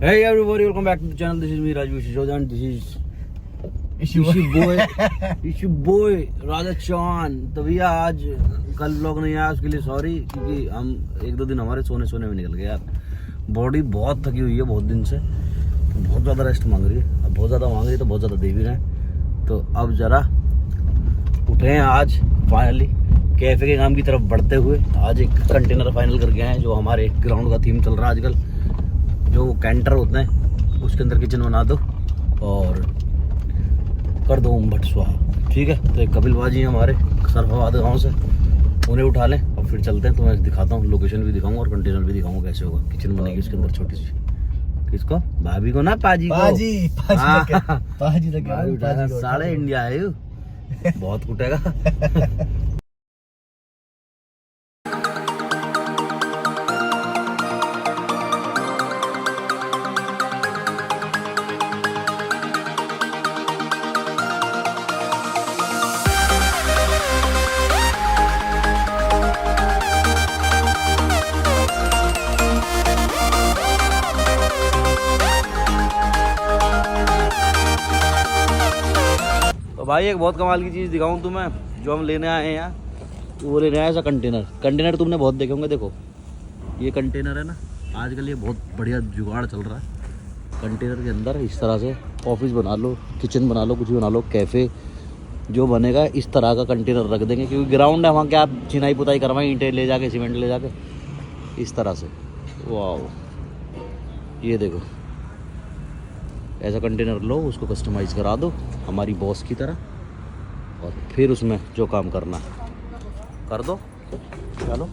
Hey everybody, welcome back to the channel. This is me Rajveer Sishodan. This is issue boy राजा चौहान। तो भैया आज कल vlog नहीं आया, उसके लिए सॉरी, क्योंकि हम एक दो दिन हमारे सोने में निकल गए यार। बॉडी बहुत थकी हुई है बहुत दिन से, तो बहुत ज़्यादा रेस्ट मांग रही है। अब बहुत ज़्यादा मांग रही है तो बहुत ज़्यादा दे भी रहे हैं। तो अब ज़रा उठे हैं आज फाइनली कैफ़े के काम की तरफ बढ़ते हुए। आज एक कंटेनर फाइनल करके आए हैं, जो हमारे ग्राउंड का थीम चल रहा है आजकल। जो कैंटर होते हैं उसके अंदर किचन बना दो और कर दो भट स्वाहा, ठीक है। तो एक कपिल बाजी है हमारे सरफाबाद गाँव से, उन्हें उठा लें और फिर चलते हैं। तो मैं दिखाता हूँ, लोकेशन भी दिखाऊंगा और कंटेनर भी दिखाऊंगा कैसे होगा। किचन बनेगी उसके अंदर छोटी सी। किसको? भाभी को ना, पाजी को। पाजी उठाया, साढ़े इंडिया है यू, बहुत कुटेगा। तो भाई एक बहुत कमाल की चीज़ दिखाऊं तुम्हें, जो हम लेने आए हैं यहाँ। वो लेने आए ऐसा कंटेनर तुमने बहुत देखे होंगे। देखो ये कंटेनर है ना, आजकल ये बहुत बढ़िया जुगाड़ चल रहा है। कंटेनर के अंदर इस तरह से ऑफिस बना लो, किचन बना लो, कुछ भी बना लो, कैफ़े जो बनेगा इस तरह का कंटेनर रख देंगे। क्योंकि ग्राउंड है वहाँ क्या आप चिनाई पुताई करवाएं, ईंटें ले जाके, सीमेंट ले जाके, इस तरह से। वाह, ये देखो ऐसा कंटेनर लो, उसको कस्टमाइज़ करा दो हमारी बॉस की तरह, और फिर उसमें जो काम करना कर दो। चलो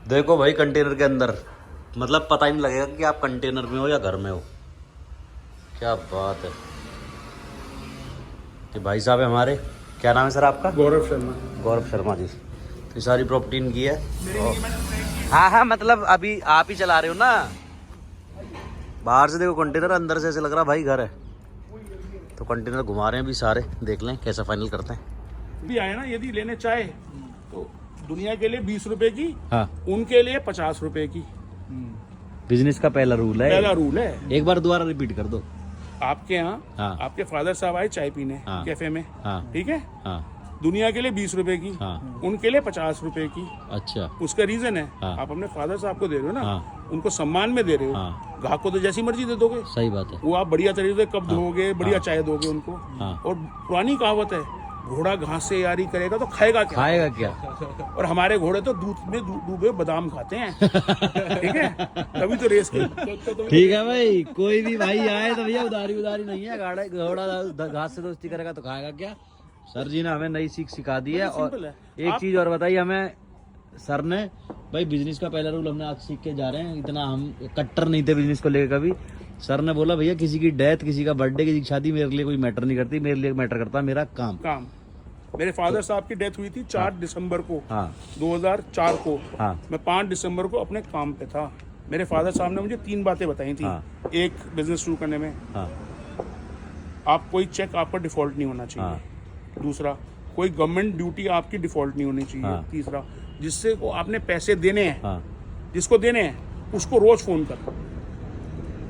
देखो भाई, कंटेनर के अंदर मतलब पता ही नहीं लगेगा कि आप कंटेनर में हो या घर में हो। क्या बात है। कि भाई साहब है हमारे, क्या नाम है सर आपका? गौरव शर्मा जी। तो सारी प्रॉपर्टी इनकी है। हाँ, मतलब अभी आप ही चला रहे हो ना। बाहर से देखो कंटेनर, अंदर से ऐसे लग रहा भाई घर है। तो कंटेनर घुमा रहे हैं अभी सारे, देख लें कैसा फाइनल करते हैं। भी आए ना, यदि लेने चाहे तो दुनिया के लिए 20 रुपए की, हाँ, उनके लिए 50 रुपए की। बिजनेस का पहला रूल है। एक बार दोबारा रिपीट कर दो। आपके यहाँ, हाँ, आपके फादर साहब आए चाय पीने, हाँ, कैफे में, हाँ, ठीक है, हाँ, दुनिया के लिए 20 रुपए की, हाँ, उनके लिए 50 रुपए की। अच्छा, उसका रीजन है, हाँ, आप अपने फादर साहब को दे रहे हो ना, हाँ, उनको सम्मान में दे रहे हो। हाँ, ग्राहक को तो जैसी मर्जी दे दोगे, सही बात है। वो आप बढ़िया तरीके से कब दोगे, बढ़िया चाय दोगे उनको। हाँ, और पुरानी कहावत है, घोड़ा घास से यारी करेगा तो खाएगा क्या। और हमारे घोड़े तो दूध में डूबे बादाम खाते हैं। ठीक है, तभी तो रेस ठीक है भाई, कोई भी भाई आए तो भैया उधारी नहीं है। घोड़ा घास से दोस्ती करेगा तो खाएगा क्या। सर जी ने हमें नई सीख सिखा दी है। और एक चीज और बताई हमें सर ने, भाई बिजनेस का पहला रूल हमने आज सीख के जा रहे हैं। इतना हम कट्टर नहीं थे बिजनेस को लेकर कभी। सर ने बोला भैया किसी की डेथ, किसी का बर्थडे, किसी की शादी मेरे लिए कोई मैटर नहीं करती, मेरे लिए मैटर करता है मेरा काम। मेरे फादर साहब की डेथ हुई थी 4 दिसंबर को, हाँ, 2004 को। हाँ, मैं 5 दिसंबर को अपने काम पे था। मेरे फादर साहब ने मुझे 3 बातें बताई थी। हाँ, एक, बिजनेस शुरू करने में, हाँ, आप कोई चेक आपका डिफॉल्ट नहीं होना चाहिए। हाँ, दूसरा, कोई गवर्नमेंट ड्यूटी आपकी डिफॉल्ट नहीं होनी चाहिए। हाँ, तीसरा, जिससे को आपने पैसे देने हैं, हाँ, जिसको देने हैं उसको रोज फोन कर।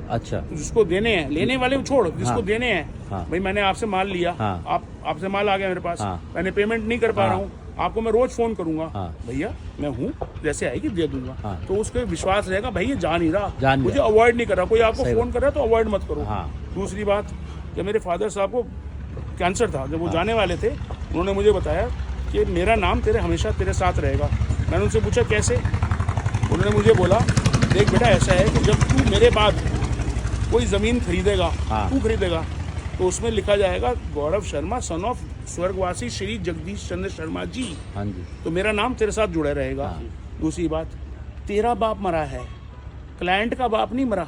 अच्छा, जिसको देने हैं, लेने वाले छोड़, जिसको हाँ, देने हैं, हाँ, भाई मैंने आपसे माल लिया, हाँ, आपसे माल आ गया मेरे पास, हाँ, मैंने पेमेंट नहीं कर पा रहा हूँ, आपको मैं रोज फोन करूंगा, हाँ, भैया मैं हूँ, जैसे आएगी दे दूंगा। हाँ, तो उसको विश्वास रहेगा, भाई ये जा नहीं रहा, मुझे अवॉइड नहीं कर रहा। कोई आपको फोन कर रहा है तो अवॉइड मत करो। हाँ। दूसरी बात, जब मेरे फादर साहब को कैंसर था, जब वो जाने वाले थे, उन्होंने मुझे बताया कि मेरा नाम हमेशा तेरे साथ रहेगा। मैंने उनसे पूछा कैसे? उन्होंने मुझे बोला, देख बेटा ऐसा है कि जब तू मेरे बाद कोई ज़मीन खरीदेगा, तू खरीदेगा, तो उसमें लिखा जाएगा गौरव शर्मा, सन ऑफ स्वर्गवासी श्री जगदीश चंद्र शर्मा जी। हाँ जी। तो मेरा नाम तेरे साथ जुड़ा रहेगा। हाँ। दूसरी बात, तेरा बाप मरा है, क्लाइंट का बाप नहीं मरा।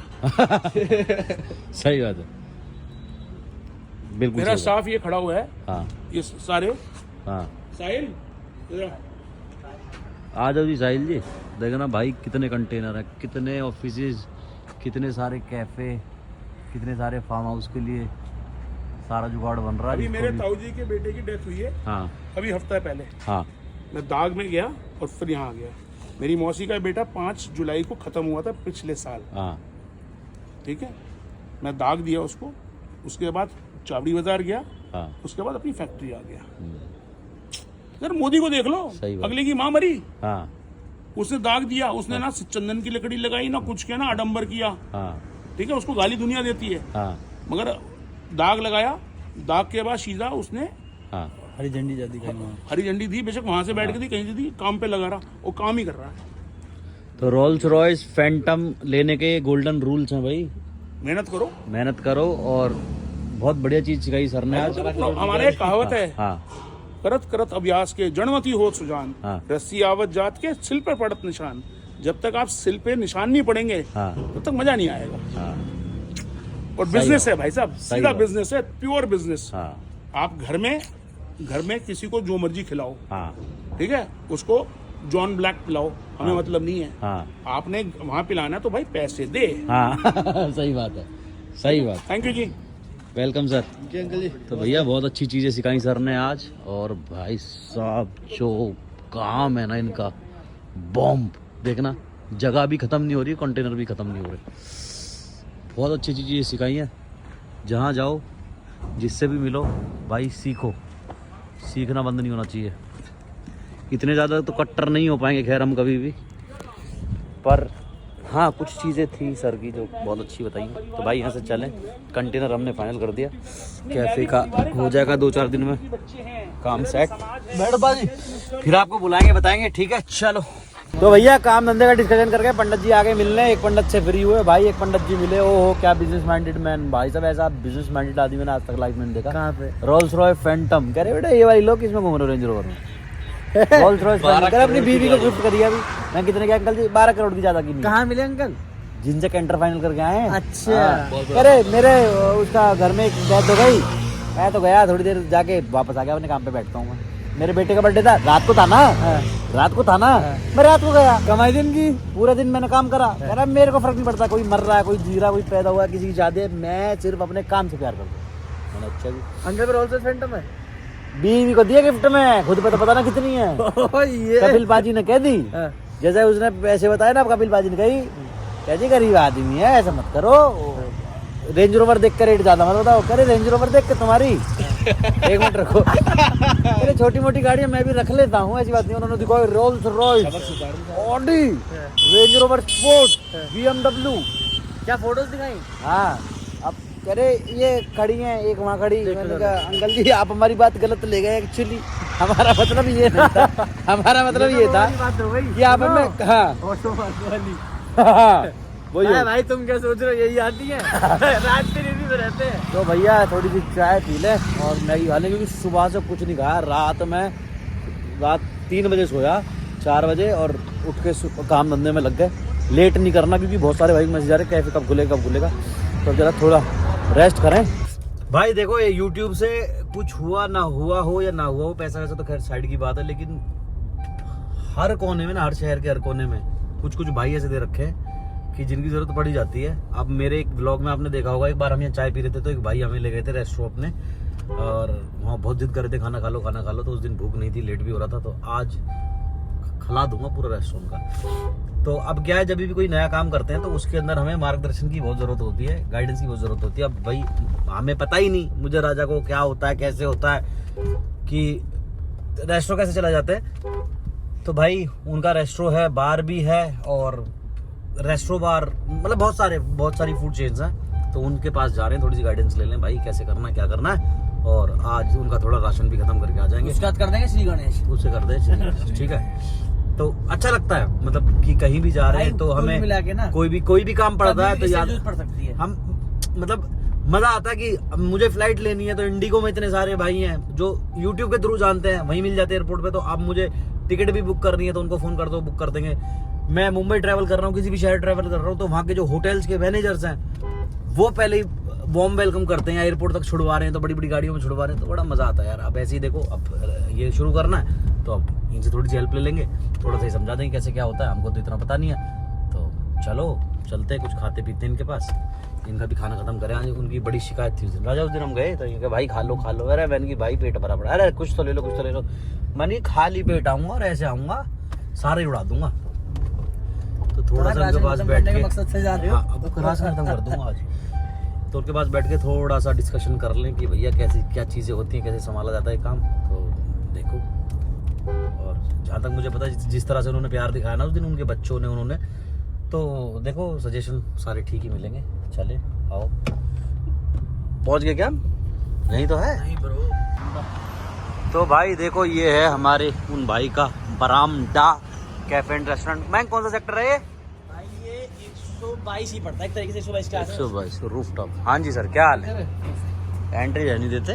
सही बात है, बिल्कुल। मेरा स्टाफ ये खड़ा हुआ है, हाँ, ये सारे। हाँ, साहिल आ जाओ जी। साहिल जी देखना भाई, कितने कंटेनर है, कितने ऑफिसेज, कितने सारे कैफे, कितने सारे फार्म हाउस के लिए सारा जुगाड़ बन रहा है। अभी मेरे ताऊ जी के बेटे की डेथ हुई है, हाँ, अभी हफ्ता पहले। हाँ, मैं दाग में गया और फिर यहाँ आ गया। मेरी मौसी का बेटा 5 जुलाई को ख़त्म हुआ था पिछले साल, हाँ ठीक है। मैं दाग दिया उसको, उसके बाद चावड़ी बाजार गया, हाँ उसके बाद अपनी फैक्ट्री आ गया। यार मोदी को देख लो, सही बात। अगले की माँ मरी, हाँ उसने दाग दिया, उसने ना चंदन की लकड़ी लगाई ना कुछ किया ना आडंबर किया, हाँ ठीक है। उसको गाली दुनिया देती है, हाँ मगर दाग लगाया, दाग के बाद सीधा उसने हाँ हरी झंडी जाती करना। हरी झंडी दी, बेशक वहां से बैठ के दी, कहीं से दी, काम पे लगा रहा, वो काम ही कर रहा है। तो रोल्स रॉयस फैंटम लेने के गोल्डन रूल्स हैं भाई, मेहनत करो। मेहनत करो। और बहुत बढ़िया चीज सिखाई सर ने आज। हमारे एक कहावत है, हाँ करत करत अभ्यास के जड़मती हो सुजान, हाँ। रस्सी आवत जात के सिल पे पड़त निशान। जब तक आप सिल पे निशान नहीं पड़ेंगे हाँ तब तक मजा नहीं आएगा। हाँ और बिजनेस है भाई साहब, सही सीधा बात। बिजनेस है, प्योर बिजनेस। हाँ आप घर में किसी को जो मर्जी खिलाओ, हाँ ठीक है, उसको जॉन ब्लैक पिलाओ, हमें मतलब नहीं है। हाँ आपने वहां पिलाना है तो भाई पैसे दे। हाँ सही बात है, सही बात। थैंक यू जी। Welcome sir. जी अंकल जी। तो भैया बहुत अच्छी चीज़ें सिखाई सर ने आज। और भाई साहब जो काम है ना इनका, बॉम्ब देखना, जगह भी ख़त्म नहीं हो रही, कंटेनर भी ख़त्म नहीं हो रहे। बहुत अच्छी अच्छी चीज़ें सिखाई हैं। जहाँ जाओ जिससे भी मिलो भाई सीखो, सीखना बंद नहीं होना चाहिए। इतने ज़्यादा तो कट्टर नहीं हो पाएंगे खैर हम कभी भी, पर हाँ कुछ चीज़ें थी सर की जो बहुत अच्छी बताई। तो भाई यहाँ से चलें, कंटेनर हमने फाइनल कर दिया, कैफ़े का हो जाएगा 2-4 दिन में काम सेट। बैठो बाजी, फिर आपको बुलाएंगे बताएंगे, ठीक है चलो। तो भैया काम धंधे का डिस्कशन करके पंडित जी आगे मिलने, एक पंडित से फ्री हुए भाई, एक पंडित जी मिले, ओ क्या बिजनेस माइंडेड मैन भाई साहब, ऐसा बिजनेस माइंडेड आदमी मैंने आज तक लाइफ में नहीं देखा। कहाँ पे? Rolls Royce Phantom. कह रहे बेटा ये वाली लो, किसमें घूम रहे हो, रेंज रोवर में? Rolls Royce Phantom. कह रहे अपनी बीवी को गिफ्ट करिए अभी। मैं कितने के अंकल जी? 12 करोड़ की ज्यादा की। कहाँ मिले अंकल? जिनसे कैंटर फाइनल करके आए हैं। अच्छा। हाँ। कह रहे मेरे उसका घर में एक डेथ हो गई, मैं तो गया थोड़ी देर जाके वापस आ गया, अपने काम पे बैठता हूँ मैं। मेरे बेटे का बर्थडे था, रात को था ना, रात को था ना, मैं रात को गया, कमाई दिन की, पूरा दिन मैंने काम करा। कह रहा मेरे को फर्क नहीं पड़ता, कोई मर रहा है, कोई जी रहा, कोई पैदा हुआ है, किसी की शादी है, मैं सिर्फ अपने काम से प्यार करता हूँ। मैंने अच्छा जी। अंकल पे रोल्स रॉयस फैंटम है। बीवी को दिया गिफ्ट में, खुद पे तो पता ना कितनी है। ये कपिल बाजी ने कह दी, जैसे उसने पैसे बताए ना, कपिल बाजी ने कही, कह जी गरीब आदमी है, ऐसा मत करो, रेंज रोवर देख कर रेट ज्यादा मत बताओ। करे रेंज रोवर देख के तुम्हारी एक मिनट रखो, अरे छोटी मोटी गाड़ियां मैं भी रख लेता हूँ, ऐसी बात नहीं। उन्होंने दिखाई Rolls Royce, Audi, range rover sport, BMW। क्या फोटोज दिखाई? हाँ, अब करे ये खड़ी हैं, एक वहाँ खड़ी। मैंने कहा अंकल जी आप हमारी बात गलत ले गए, एक्चुअली हमारा मतलब ये था, हमारा मतलब ये था बात हो गई कि आप हमें, हाँ ऑटो वाली। वही हो। भाई तुम क्या सोच रहे हो, यही आती है रात के रीति में रहते हैं। तो भैया थोड़ी सी चाय पी ले और मैगी खा ले, क्योंकि सुबह से कुछ नहीं खाया। रात 3 बजे सोया, 4 बजे और उठ के काम धंधे में लग गए। लेट नहीं करना, क्योंकि बहुत सारे भाई मैसेज आ रहे कैफे कब खुलेगा, तो जरा थोड़ा रेस्ट करें। भाई देखो ये यूट्यूब से कुछ हुआ ना हुआ हो या ना हुआ हो, पैसा वैसा तो खैर साइड की बात है, लेकिन हर कोने में ना, हर शहर के हर कोने में कुछ भाई ऐसे दे रखे हैं कि जिनकी जरूरत पड़ी जाती है। अब मेरे एक व्लॉग में आपने देखा होगा, एक बार हम यहाँ चाय पी रहे थे तो एक भाई हमें ले गए थे रेस्टोरेंट अपने, और वहाँ बहुत जिद कर रहे थे खाना खा लो। तो उस दिन भूख नहीं थी, लेट भी हो रहा था, तो आज खिला दूंगा पूरा रेस्टोरेंट का। तो अब क्या है, जब भी कोई नया काम करते हैं तो उसके अंदर हमें मार्गदर्शन की बहुत जरूरत होती है, गाइडेंस की बहुत जरूरत होती है। अब भाई हमें पता ही नहीं, मुझे राजा को क्या होता है, कैसे होता है, कि रेस्टोरेंट कैसे चला जाते हैं। तो भाई उनका रेस्टोरेंट है, बार भी है, और रेस्टोरेंट बार मतलब बहुत सारी फूड चेन्स हैं। तो उनके पास जा रहे हैं, थोड़ी सी गाइडेंस ले लें भाई, कैसे करना है, क्या करना है। और आज उनका थोड़ा राशन भी खत्म करके आ जाएंगे, उसके बाद कर देंगे श्री गणेश, उससे कर दें, ठीक है। तो अच्छा लगता है, मतलब कि कहीं भी जा रहे हैं तो हमें मिला के ना कोई भी काम पड़ता है तो याद पड़ सकती है। हम मतलब मजा आता है कि मुझे फ्लाइट लेनी है तो इंडिगो में इतने सारे भाई हैं जो यूट्यूब के थ्रू जानते हैं, वहीं मिल जाते हैं एयरपोर्ट पे। तो अब मुझे टिकट भी बुक करनी है तो उनको फोन कर दो, बुक कर देंगे। मैं मुंबई ट्रैवल कर रहा हूँ, किसी भी शहर ट्रैवल कर रहा हूँ, तो वहाँ के जो होटल्स के मैनेजर्स हैं वो पहले ही वार्म वेलकम करते हैं, एयरपोर्ट तक छुड़वा रहे हैं, तो बड़ी गाड़ियों में छुड़वा रहे हैं, तो बड़ा मजा आता है यार। अब ऐसे ही देखो, अब ये शुरू करना है तो अब इनसे थोड़ी सी हेल्प ले लेंगे, थोड़ा सा ही समझा देंगे कैसे क्या होता है, हमको तो इतना पता नहीं है। तो चलो चलते हैं, कुछ खाते पीते हैं इनके पास, इनका भी खाना खत्म करें। आज उनकी बड़ी शिकायत थी उस दिन, राजा उस दिन हम गए तो इनके भाई खा लो। अरे मैंने की भाई पेट भरा पड़ा, अरे कुछ तो ले लो। मैंने खाली पेट आऊंगा और ऐसे आऊंगा, सारे उड़ा दूंगा। तो थोड़ा सा उनके पास बैठ के मकसद से जा रहे हो। हाँ, अब राशन खत्म कर दूंगा आज। तो उनके पास बैठ के थोड़ा सा डिस्कशन कर लें कि भैया कैसी क्या चीज़ें होती हैं, कैसे संभाला जाता है काम। तो देखो, और जहाँ तक मुझे पता है जिस तरह से उन्होंने प्यार दिखाया ना उस दिन उनके बच्चों ने, उन्होंने तो देखो सजेशन सारे ठीक ही मिलेंगे। चले आओ, पहुँच गए क्या? नहीं तो है नहीं ब्रो। तो भाई देखो ये है हमारे उन भाई का बरामदा कैफे एंड रेस्टोरेंट। मैं कौन सा सेक्टर है ये? भाई ये 122 ही पड़ता है, एक तरीके से 122 का। 122 रूफ टॉप। हाँ जी सर, क्या हाल है? एंट्री रहने देते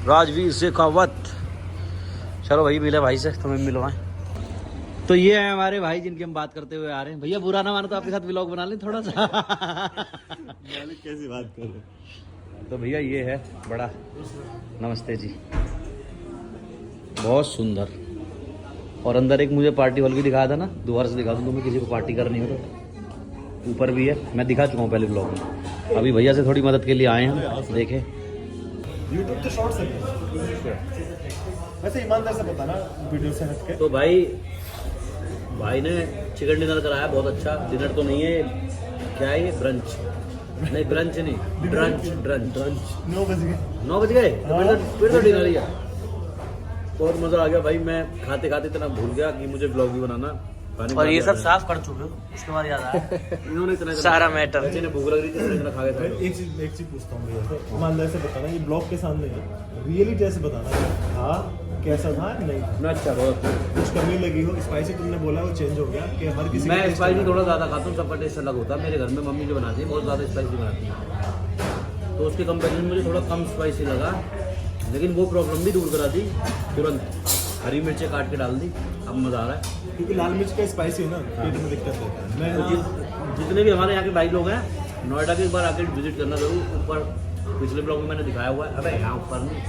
राजवीर शेखावत। चलो भाई मिले भाई से, तुम्हें मिलवाएं। तो ये है हमारे भाई जिनकी हम बात करते हुए आ रहे हैं। भैया बुरा ना मानो तो आपके साथ व्लॉग बना लें थोड़ा सा। कैसी बात कर रहे? तो भैया ये है बड़ा, नमस्ते जी, बहुत सुंदर। और अंदर एक मुझे पार्टी हॉल भी दिखाया था ना, दोबारा से दिखा दूँ तुम्हें, किसी को पार्टी करनी हो तो। ऊपर भी है, मैं दिखा चुका हूँ पहले ब्लॉग में। अभी भैया से थोड़ी मदद के लिए आए हैं, देखें। यूट्यूब तो शॉर्ट्स है, वैसे ईमानदार से बताना वीडियो से हटके। तो भाई ने चिकन डिनर कराया, बहुत अच्छा। डिनर तो नहीं है, क्या है ये? ब्रंच नहीं, ब्रंच नहीं, ड्रंच। 9 बज गए। 9 बज गए? फिर तो डिनर ही है। बहुत मजा आ गया भाई, मैं खाते खाते इतना भूल गया कि मुझे ब्लॉग भी बनाना। और ये सब साफ कर चुके हो, उसके बाद याद आया इन्होंने इतना सारा मैटर। बच्चे ने भूख लग रही थी, इतना खा गए थे। एक चीज पूछता हूँ भैया से, ईमानदार से बताना, ये ब्लॉग के सामने है, रियलिटी से बताना था कैसा था नहीं था। अच्छा, बहुत कुछ कमी लगी हो? स्पाइसी तुमने बोला वो चेंज हो गया कि हर किसी मैं स्पाइसी थोड़ा ज़्यादा खाता हूँ, सबका टेस्ट अलग होता है। मेरे घर में मम्मी जो बनाती है बहुत ज़्यादा स्पाइसी बनाती है, तो उसके कंपेरिजन मुझे थोड़ा कम स्पाइसी लगा। लेकिन वो प्रॉब्लम भी दूर करा दी तुरंत, हरी मिर्चें काट के डाल दी, अब मज़ा आ रहा है। क्योंकि लाल मिर्च का स्पाइसी है ना, पेट में दिक्कत देता है। मैं जितने भी हमारे यहाँ के भाई लोग हैं, नोएडा के एक बार आके विजिट करना जरूर। ऊपर पिछले ब्लॉग में मैंने दिखाया हुआ है। अबे यहाँ ऊपर नहीं।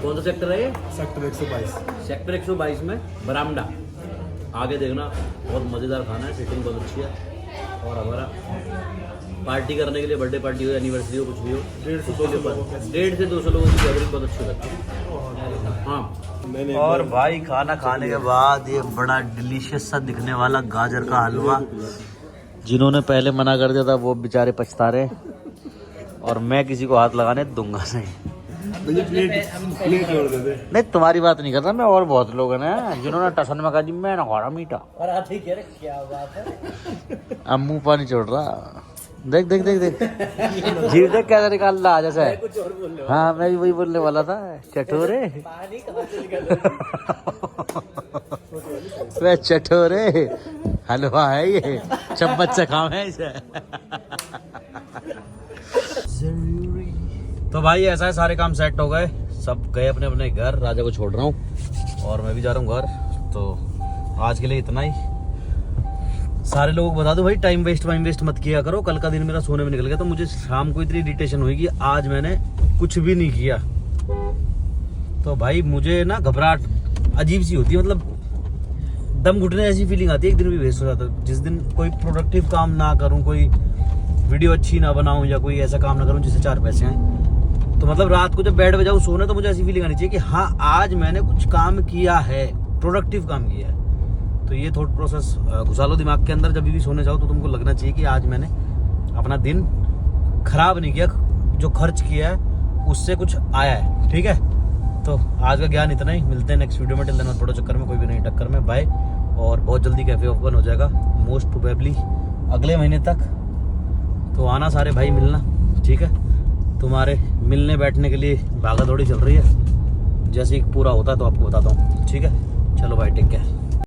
कौन सा सेक्टर है ये? सेक्टर 122। सेक्टर 122 में बरामदा। आगे देखना, बहुत मज़ेदार खाना है, सेटिंग बहुत अच्छी है। और हमारा पार्टी करने के लिए, बर्थडे पार्टी हो, एनिवर्सरी हो, कुछ भी हो, 150 से 200 लोगों की गैदरिंग बहुत अच्छी लगती है। हाँ। और भाई खाना खाने के बाद ये बड़ा डिलीशियस सा दिखने वाला गाजर का हलवा, जिन्होंने पहले मना कर दिया था वो बेचारे पछता रहे। और मैं किसी को हाथ लगाने दूंगा नहीं। प्लेट जोड़ देते। नहीं, तुम्हारी बात नहीं कर रहा मैं, और बहुत लोग हैं ना जिन्होंने टसन में कहा जी मैं ना खा रहा मीठा। और ठीक है, क्या बात है। अब मुंह पानी छोड़ रहा। देख देख देख देख जीव देख कैसा निकाल रहा जैसे। कुछ और बोल रहे हो। हाँ, मैं भी वही बोलने वाला था, चटोरे। पानी कहाँ से निकल वे चटोरे, हलवा है ये, चम्मच से खाओ है इसे। तो भाई ऐसा है, सारे काम सेट हो गए, सब गए अपने अपने घर। राजा को छोड़ रहा हूँ और मैं भी जा रहा हूँ घर। तो आज के लिए इतना ही। सारे लोगों को बता दो भाई, टाइम वेस्ट मत किया करो। कल का दिन मेरा सोने में निकल गया, तो मुझे शाम को इतनी इरिटेशन हुई कि आज मैंने कुछ भी नहीं किया। तो भाई मुझे ना घबराहट अजीब सी होती है, मतलब दम घुटने ऐसी फीलिंग आती है, एक दिन भी वेस्ट हो जाता है। जिस दिन कोई प्रोडक्टिव काम ना करूँ, कोई वीडियो अच्छी ना बनाऊँ, या कोई ऐसा काम ना करूँ जिससे 4 पैसे आए, तो मतलब रात को जब बेड पे जाऊँ सोने, तो मुझे ऐसी फीलिंग आनी चाहिए कि हाँ आज मैंने कुछ काम किया है, प्रोडक्टिव काम किया है। तो ये थॉट प्रोसेस घुसा लो दिमाग के अंदर, जब भी सोने जाओ तो तुमको लगना चाहिए कि आज मैंने अपना दिन खराब नहीं किया, जो खर्च किया है उससे कुछ आया है। ठीक है, तो आज का ज्ञान इतना ही। मिलते हैं नेक्स्ट वीडियो में। टिल देन मत पड़ो चक्कर में, कोई भी नहीं टक्कर में। बाय। और बहुत जल्दी कैफे ओपन हो जाएगा, मोस्ट प्रोबेबली अगले महीने तक। तो आना सारे भाई मिलना, ठीक है। तुम्हारे मिलने बैठने के लिए भागा दौड़ी चल रही है, जैसे ही पूरा होता है तो आपको बताता हूँ, ठीक है। चलो भाई, टेक केयर।